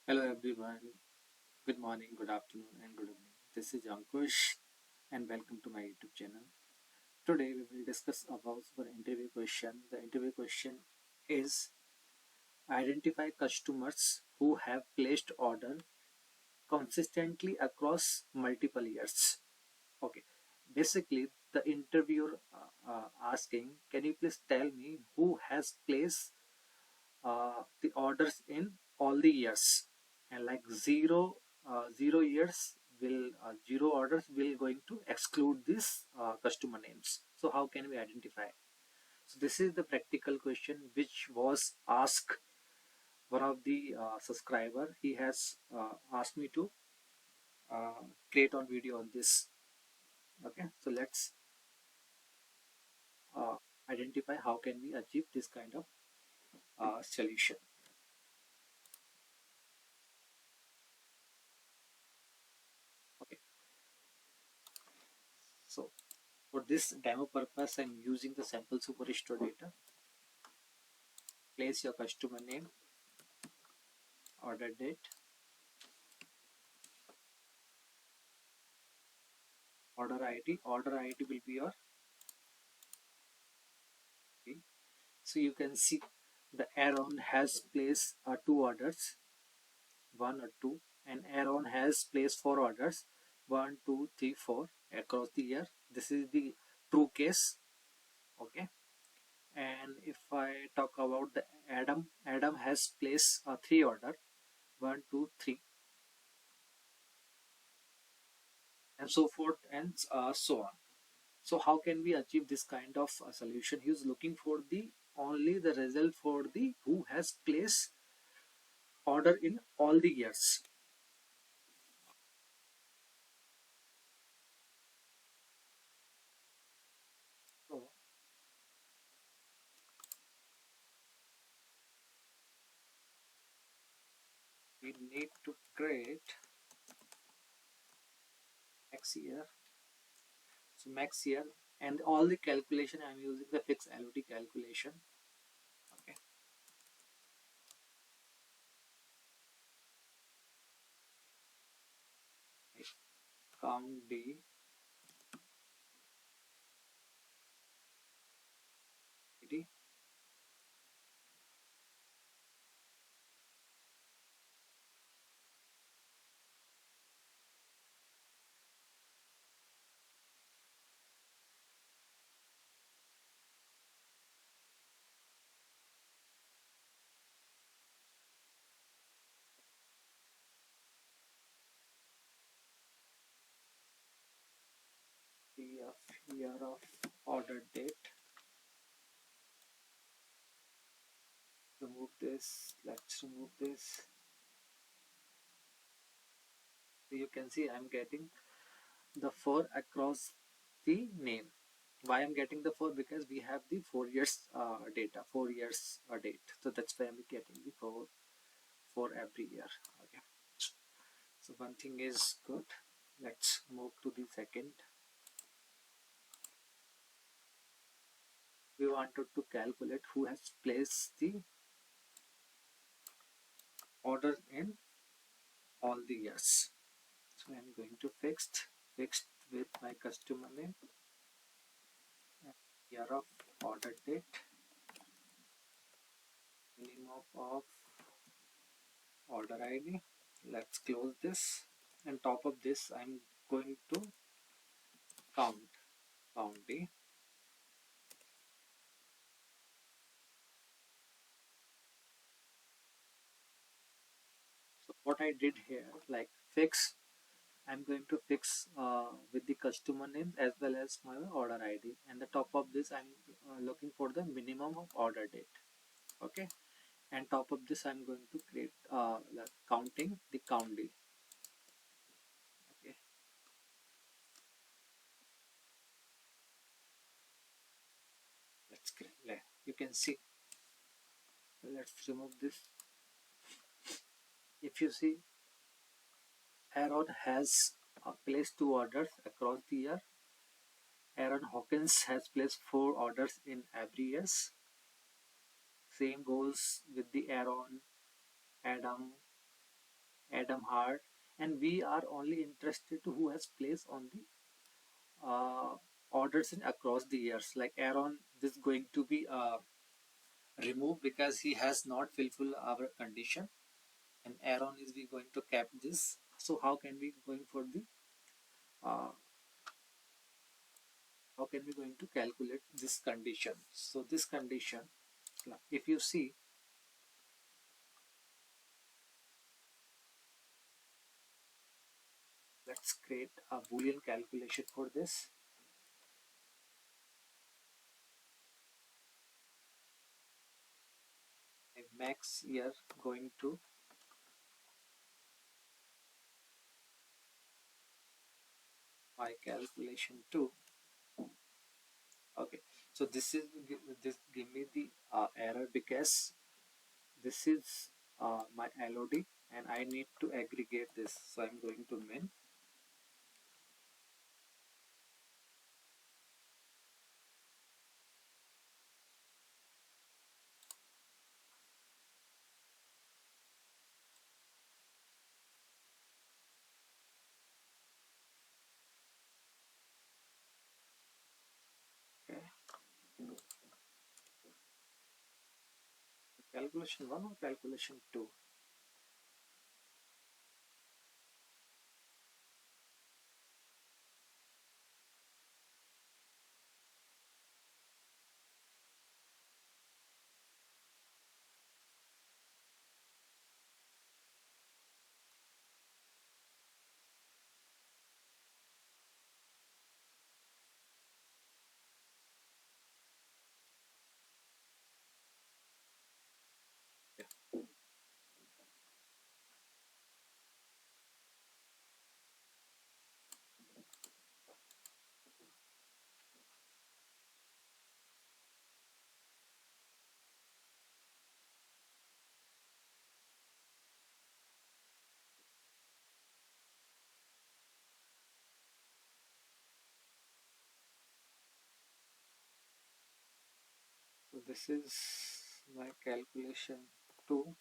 Hello everyone. Good morning, good afternoon, and good evening. This is Ankush, and welcome to my YouTube channel. Today we will discuss about our interview question. The interview question is identify customers who have placed order consistently across multiple years. Okay. Basically, the interviewer asking, can you please tell me who has placed the orders in all the years, and like zero years will zero orders will going to exclude these customer names. So how can we identify? So this is the practical question which was asked one of the subscriber. He has asked me to create on video on this. Okay, so let's uh, identify how can we achieve this kind of solution. Okay, so for this demo purpose, I'm using the sample superstore data. Place your customer name, order date, order ID. Order ID will be your key. So you can see the Aaron has placed two orders, one or two, and Aaron has placed four orders, one, two, three, four across the year. This is the true case. Okay. And if I talk about the Adam has placed three order, one, two, three, and so forth, and so on. So how can we achieve this kind of solution? He is looking for the only the result for the who has placed order in all the years. So we need to create max year. So max year, and all the calculation I'm using the fixed LOT calculation. Okay. Count D, D, D of year of order date. Remove this. Let's remove this. So you can see I'm getting the 4 across the name. Why I'm getting the 4? Because we have the 4 years data, 4 years date. So that's why I'm getting the 4 for every year. Okay. So one thing is good. Let's move to the second. We wanted to calculate who has placed the order in all the years. So I'm going to fixed with my customer name, year of order date, minimum of order ID. Let's close this. And top of this, I'm going to count D. So what I did here, like fix, I'm going to fix with the customer name as well as my order ID. And the top of this, I'm looking for the minimum of order date. Okay. And top of this, I'm going to create like counting the count D. Okay. Let's create. You can see. Let's remove this. If you see, Aaron has placed two orders across the year. Aaron Hawkins has placed four orders in every year. Same goes with the Aaron, Adam, Adam Hart, and we are only interested to who has placed on the orders in across the years. Like Aaron, this is going to be removed because he has not fulfilled our condition, and Aaron is we going to cap this. So uh, how can we going to calculate this condition? So this condition, if you see, let's create a boolean calculation for this. Max year going to my calculation 2. Okay, so this give me the error because this is my LOD and I need to aggregate this. So I'm going to min okay. Calculation 1 or calculation 2. Yeah. So this is my calculation 2,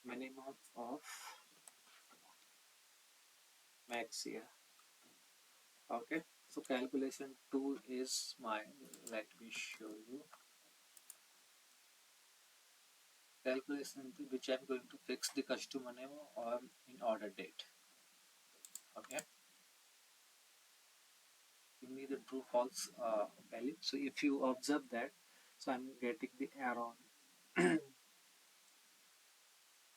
minimum of max year. Okay, so calculation 2 is my, let me show you, calculation which I'm going to fix the customer name or in order date. Okay, give me the true false value. So if you observe that, so I'm getting the Aaron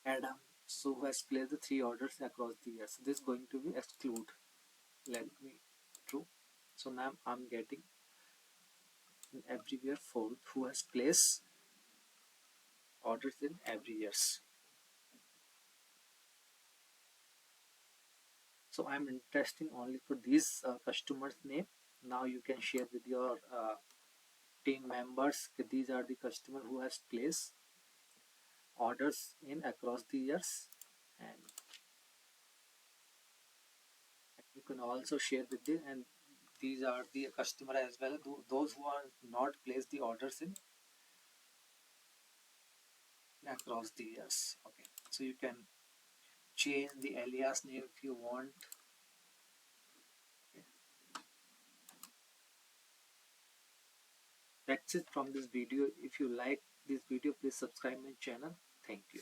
Adam, so who has placed the 3 orders across the years. So this is going to be exclude. Let me true. So now I'm getting an every year fourth who has placed orders in every years. So I'm interested only for these customers name. Now you can share with your team members that these are the customer who has placed orders in across the years, and you can also share with them, and these are the customer as well, those who are not placed the orders in across the years. Okay, so you can change the alias name if you want. Okay. That's it from this video. If you like this video, please subscribe my channel. Thank you.